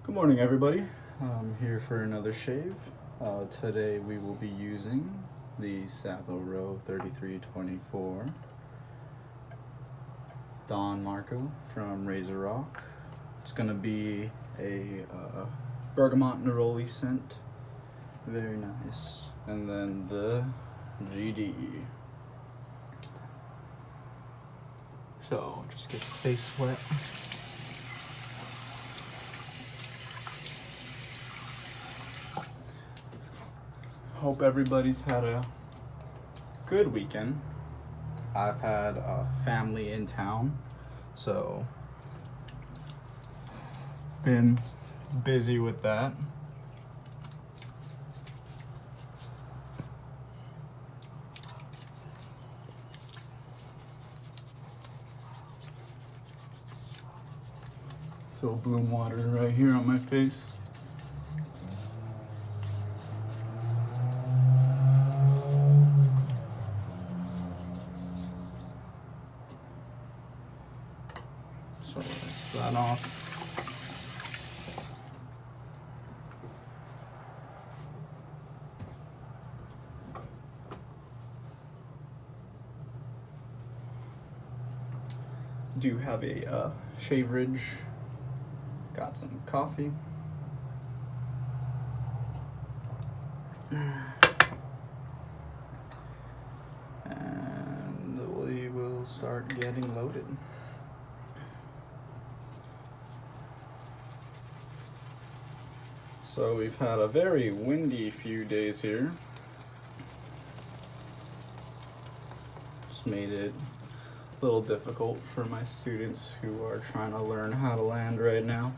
Good morning, everybody. I'm here for another shave. Today we will be using the Razorock 3324 Don Marco from Razorock. It's gonna be a bergamot neroli scent. Very nice. And then the GD. So just get the face wet. Hope everybody's had a good weekend. I've had a family in town, so been busy with that. So bloom water right here on my face. So rinse that off. Do have a shave ridge. Got some coffee. And we will start getting loaded. So we've had a very windy few days here. Just made it a little difficult for my students who are trying to learn how to land right now.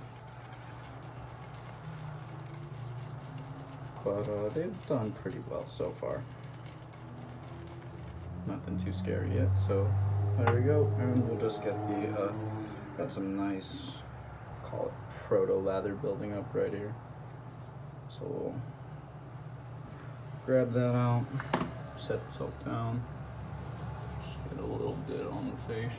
But they've done pretty well so far. Nothing too scary yet, so there we go. And we'll just get the, got some nice, call it proto lather building up right here. So we'll grab that out, set the soap down, just get a little bit on the face.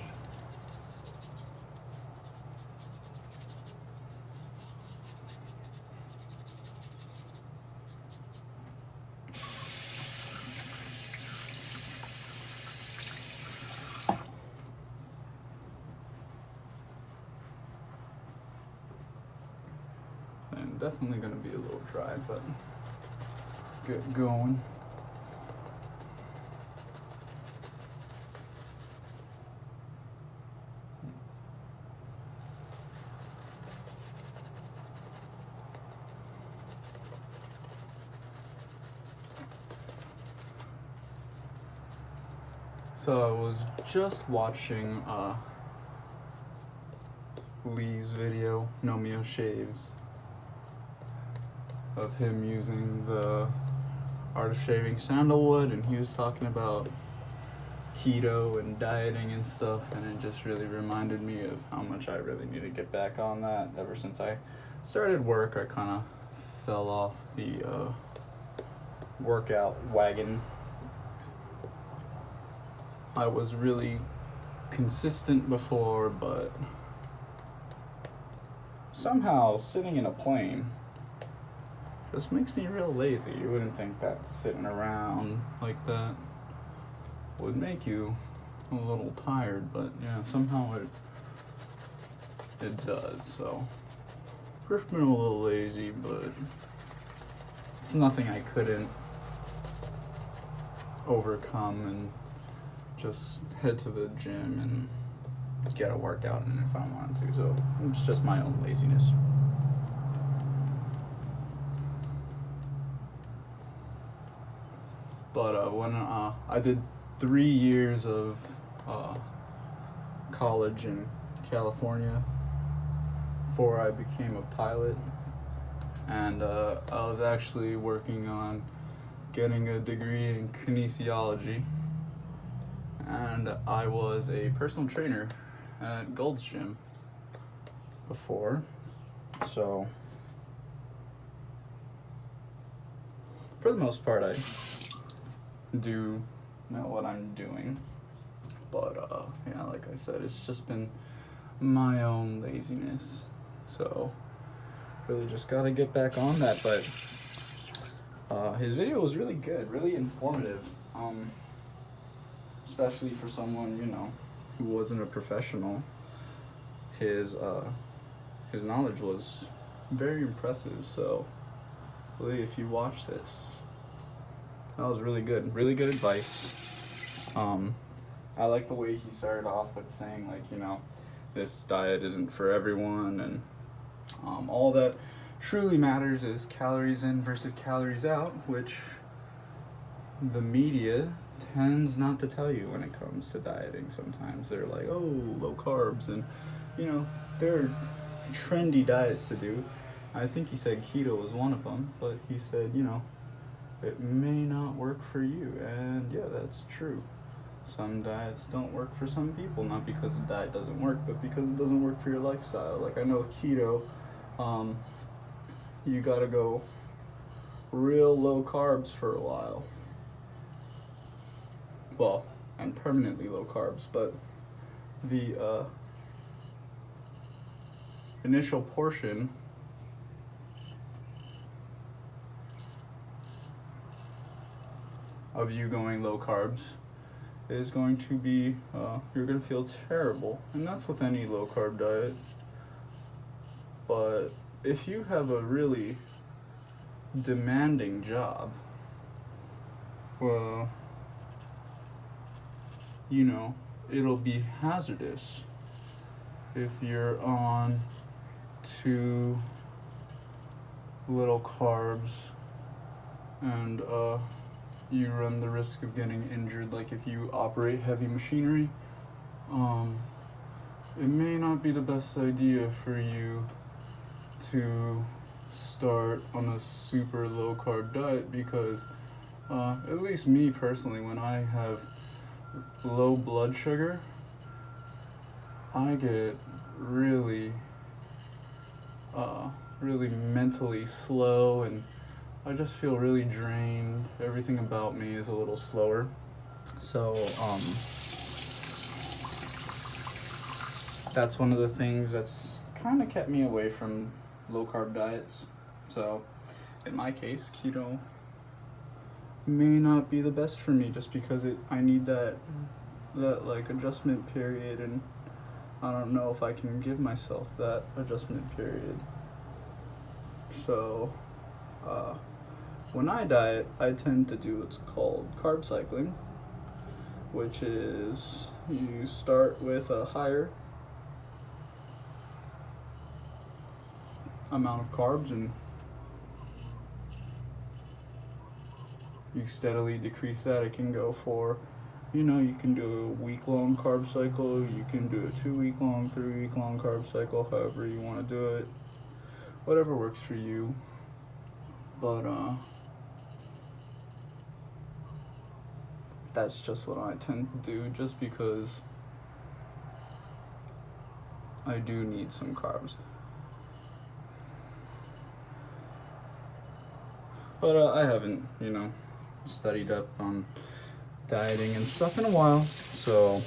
And definitely gonna be a little dry, but get going. So I was just watching Lee's video, Nomeo Shaves, of him using the Art of Shaving Sandalwood, and he was talking about keto and dieting and stuff, and it just really reminded me of how much I really need to get back on that. Ever since I started work, I kind of fell off the workout wagon. I was really consistent before, but somehow sitting in a plane just makes me real lazy. You wouldn't think that sitting around like that would make you a little tired, but yeah, somehow it does. So first been a little lazy, but it's nothing I couldn't overcome and just head to the gym and get a workout in if I wanted to. So it's just my own laziness. But when I did 3 years of college in California before I became a pilot, and I was actually working on getting a degree in kinesiology, and I was a personal trainer at Gold's Gym before, so for the most part I do know what I'm doing. But yeah, like I said, it's just been my own laziness. So really just gotta get back on that. But his video was really good, really informative, especially for someone, you know, who wasn't a professional. His knowledge was very impressive. So really, if you watch this, that was really good advice. I like the way he started off with saying, like, you know, this diet isn't for everyone, and all that truly matters is calories in versus calories out, which the media tends not to tell you when it comes to dieting. Sometimes they're like, oh, low carbs, and, you know, there are trendy diets to do. I think he said keto was one of them, but he said, you know, it may not work for you, and yeah, that's true. Some diets don't work for some people, not because the diet doesn't work, but because it doesn't work for your lifestyle. Like, I know keto, you gotta go real low carbs for a while. Well, and permanently low carbs, but the initial portion of you going low carbs is going to be, you're going to feel terrible. And that's with any low carb diet. But if you have a really demanding job, well, you know, it'll be hazardous if you're on too little carbs, and you run the risk of getting injured. Like, if you operate heavy machinery, it may not be the best idea for you to start on a super low carb diet, because at least me personally, when I have low blood sugar, I get really mentally slow, and I just feel really drained. Everything about me is a little slower. So that's one of the things that's kind of kept me away from low carb diets. So in my case, keto may not be the best for me, just because I need that like adjustment period, and I don't know if I can give myself that adjustment period. So when I diet, I tend to do what's called carb cycling, which is you start with a higher amount of carbs, and you steadily decrease that. It can go for, you know, you can do a week-long carb cycle, you can do a 2-week-long, 3-week-long carb cycle, however you want to do it, whatever works for you. But that's just what I tend to do, just because I do need some carbs. But I haven't, you know, studied up on dieting and stuff in a while, so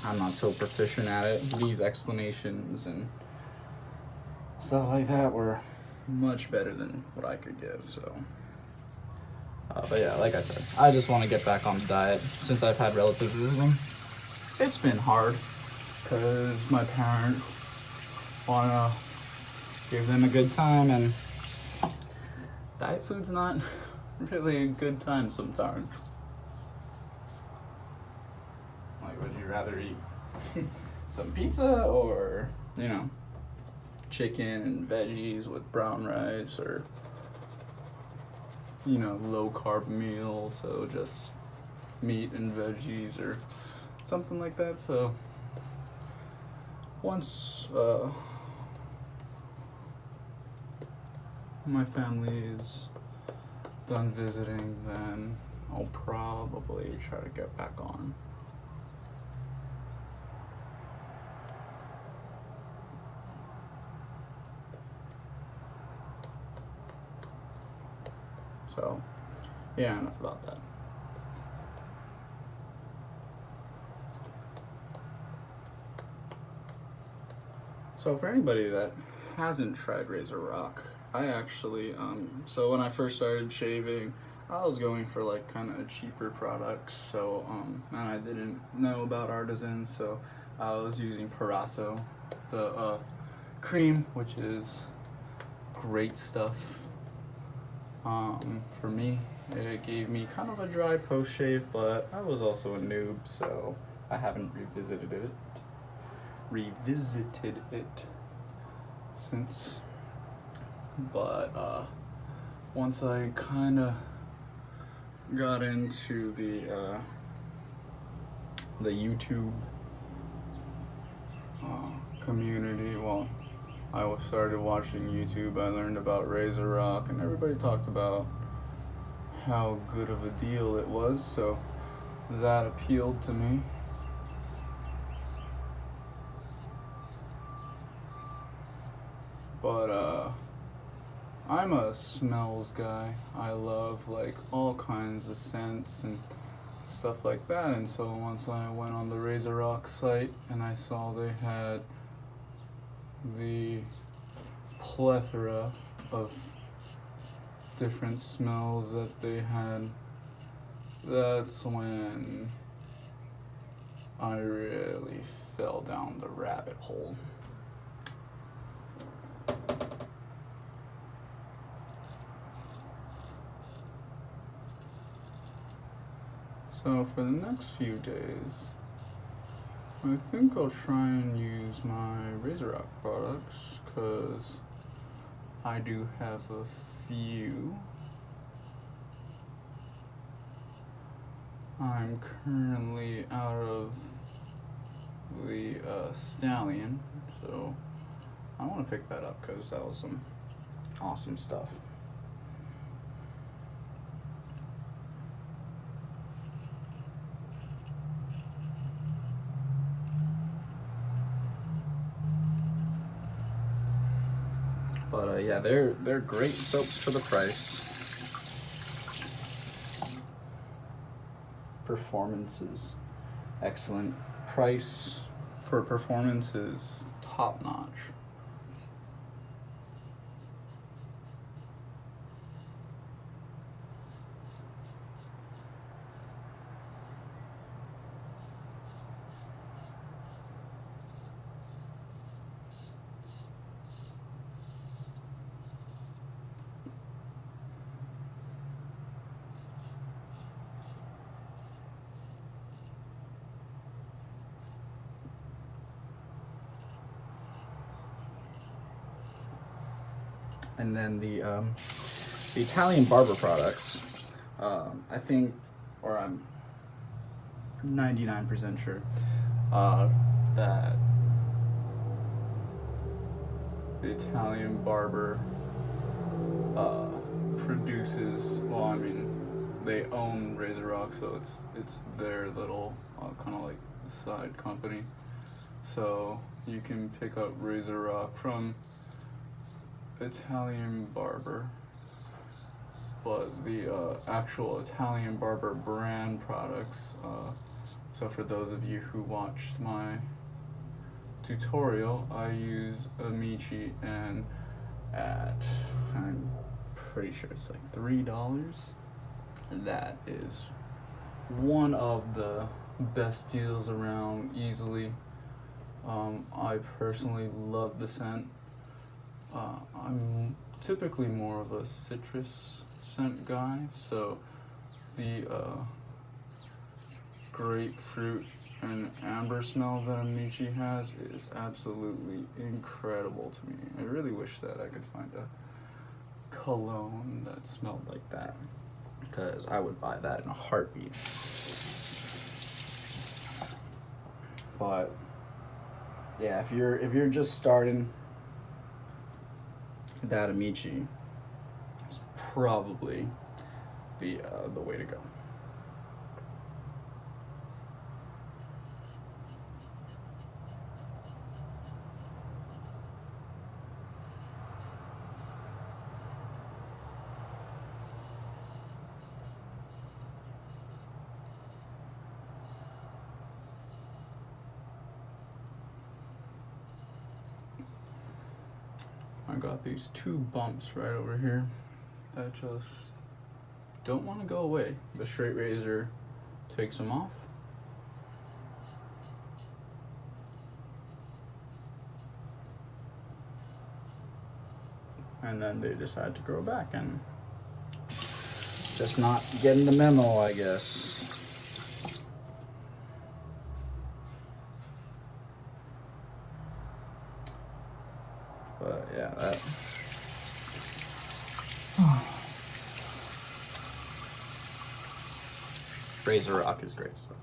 I'm not so proficient at it. These explanations and stuff like that were much better than what I could give, so. But yeah, like I said, I just want to get back on the diet. Since I've had relatives visiting, it's been hard, because my parents want to give them a good time, and diet food's not really a good time sometimes. Like, would you rather eat some pizza, or, you know, chicken and veggies with brown rice, or, you know, low carb meal, so just meat and veggies or something like that? So once my family is done visiting, then I'll probably try to get back on. So, yeah, enough about that. So for anybody that hasn't tried Razorock, I actually, so when I first started shaving, I was going for like kind of cheaper products, so, and I didn't know about Artisan, so I was using Parasso, the cream, which is great stuff. For me, it gave me kind of a dry post shave, but I was also a noob, so I haven't revisited it since. But once I kind of got into the YouTube community, well, I started watching YouTube. I learned about Razorock, and everybody talked about how good of a deal it was, so that appealed to me. But I'm a smells guy. I love like all kinds of scents and stuff like that, and so once I went on the Razorock site and I saw they had the plethora of different smells that they had, that's when I really fell down the rabbit hole. So for the next few days, I think I'll try and use my Razorock products, because I do have a few. I'm currently out of the Stallion, so I want to pick that up because that was some awesome stuff. But yeah, they're great soaps for the price. Performance is excellent. Price for performance is top notch. And then the Italian barber products, I think, or I'm 99% sure that the Italian barber produces, well, I mean, they own Razorock, so it's their little kind of like side company. So you can pick up Razorock from Italian barber, but the actual Italian barber brand products, so for those of you who watched my tutorial, I use Amici, and I'm pretty sure it's like $3. That is one of the best deals around, easily. I personally love the scent. I'm typically more of a citrus scent guy, so the grapefruit and amber smell that Amici has is absolutely incredible to me. I really wish that I could find a cologne that smelled like that, because I would buy that in a heartbeat. But yeah, if you're just starting, that Amici is probably the way to go. got these two bumps right over here that just don't want to go away. The straight razor takes them off. And then they decide to grow back, and just not getting the memo, I guess. But yeah, that. Razorock is great stuff.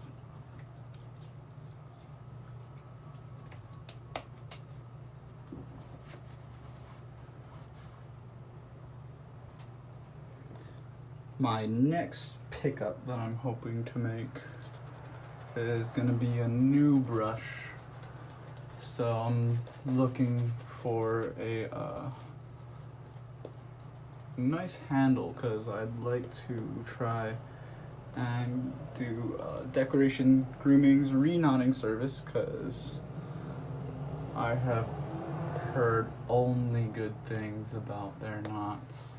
My next pickup that I'm hoping to make is gonna be a new brush. So I'm looking for a nice handle, because I'd like to try and do Declaration Grooming's reknotting service, because I have heard only good things about their knots.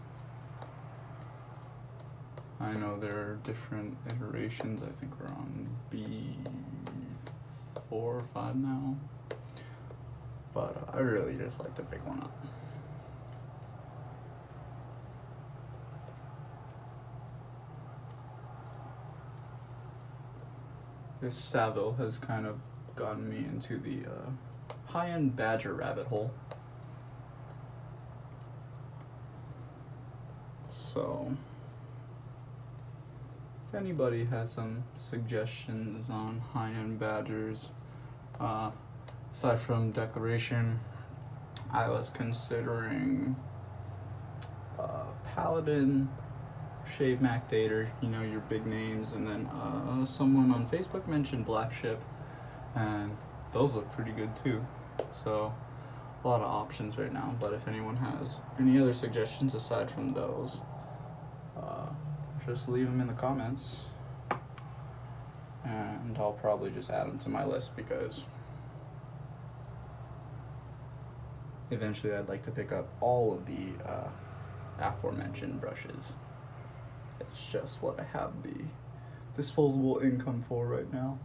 I know there are different iterations. I think we're on B4 or 5 now. But I really just like to pick one up. This Savile has kind of gotten me into the high-end badger rabbit hole. So if anybody has some suggestions on high-end badgers, aside from Declaration, I was considering Paladin, Shave Mac Thader, you know, your big names, and then someone on Facebook mentioned Black Ship, and those look pretty good too. So a lot of options right now, but if anyone has any other suggestions aside from those, just leave them in the comments, and I'll probably just add them to my list, because eventually I'd like to pick up all of the aforementioned brushes. It's just what I have the disposable income for right now.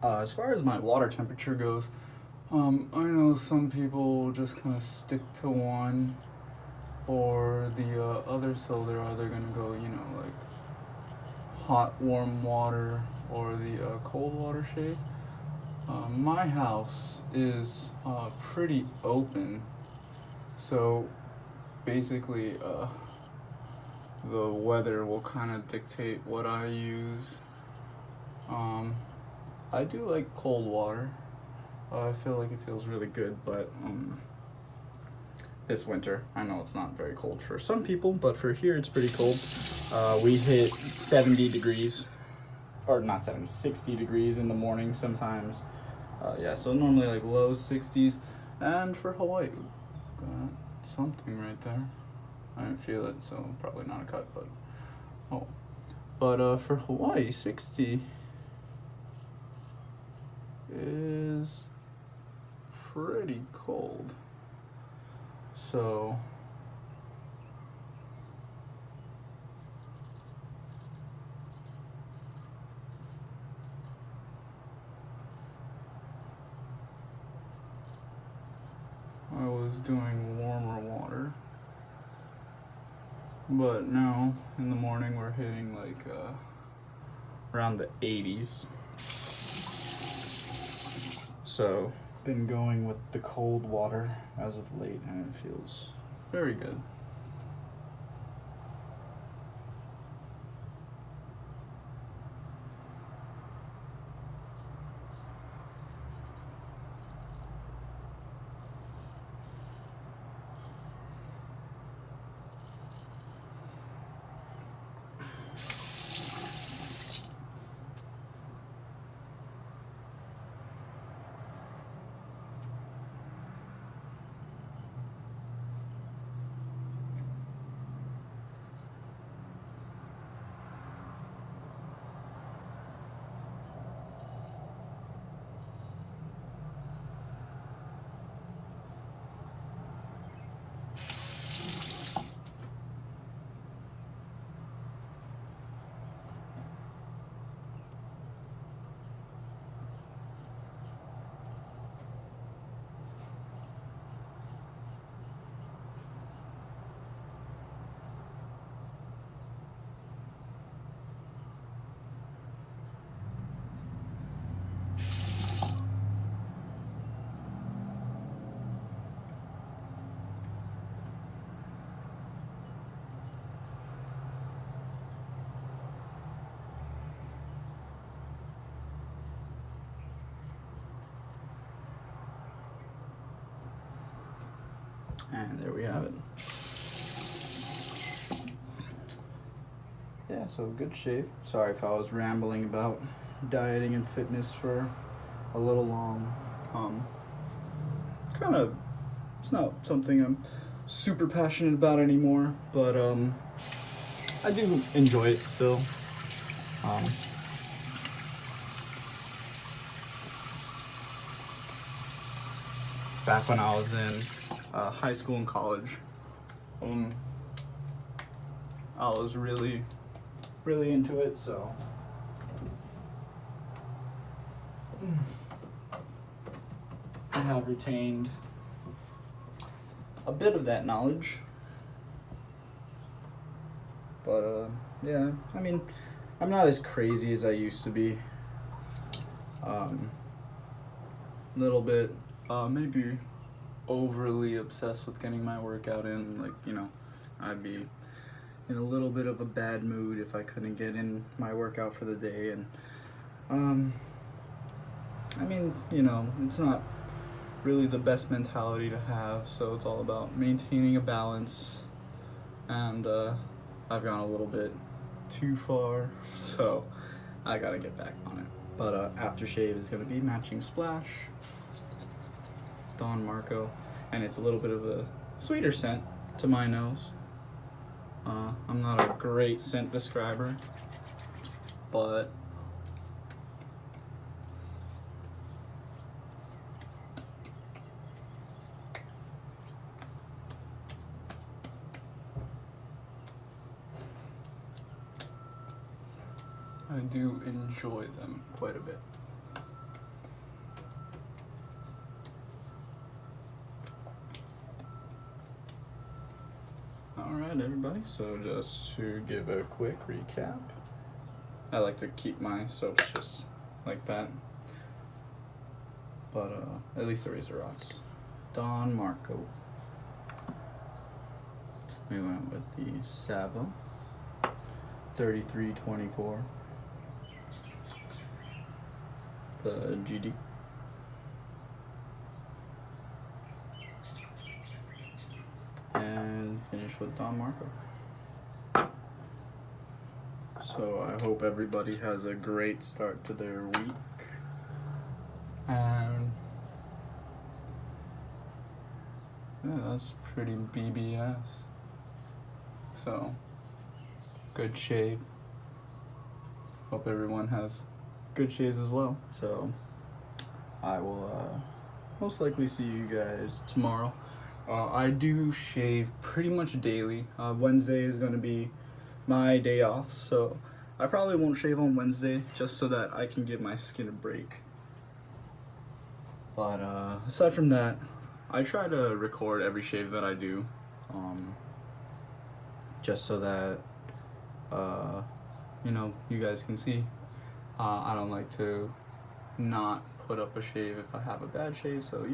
As far as my water temperature goes, I know some people just kind of stick to one or the other, so they're either gonna go, you know, like hot, warm water or the cold water shade. My house is pretty open, so basically the weather will kind of dictate what I use. I do like cold water. I feel like it feels really good, but this winter, I know it's not very cold for some people, but for here it's pretty cold. We hit 70 degrees, or not 70, 60 degrees in the morning sometimes. Yeah, so normally like low 60s, and for Hawaii, got something right there. I didn't feel it, so probably not a cut, but oh. But for Hawaii, 60 is pretty cold. So I was doing warmer water, but now in the morning we're hitting like around the 80s. So been going with the cold water as of late, and it feels very good. And there we have it. Yeah, so good shave. Sorry if I was rambling about dieting and fitness for a little long. It's not something I'm super passionate about anymore, but I do enjoy it still. Back when I was in high school and college, I was really into it, so I have retained a bit of that knowledge. But yeah, I mean, I'm not as crazy as I used to be. Little bit, maybe overly obsessed with getting my workout in. Like, you know, I'd be in a little bit of a bad mood if I couldn't get in my workout for the day. And I mean, you know, it's not really the best mentality to have, so it's all about maintaining a balance. And I've gone a little bit too far, so I gotta get back on it. But aftershave is gonna be matching splash, Don Marco, and it's a little bit of a sweeter scent to my nose. I'm not a great scent describer, but I do enjoy them quite a bit. Alright, everybody, so just to give a quick recap, I like to keep my soaps just like that, but at least the Razorocks. Don Marco. We went with the Savo 3324, the GD, and finish with Don Marco. So I hope everybody has a great start to their week, and yeah, that's pretty BBS. So good shave. Hope everyone has good shaves as well. So I will most likely see you guys tomorrow I do shave pretty much daily. Wednesday is going to be my day off, so I probably won't shave on Wednesday just so that I can give my skin a break. But aside from that, I try to record every shave that I do, just so that you guys can see. I don't like to not put up a shave if I have a bad shave, so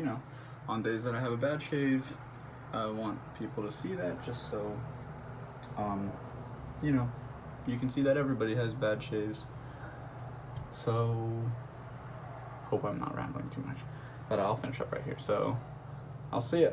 on days that I have a bad shave, I want people to see that just so you can see that everybody has bad shaves. So hope I'm not rambling too much, but I'll finish up right here, so I'll see ya.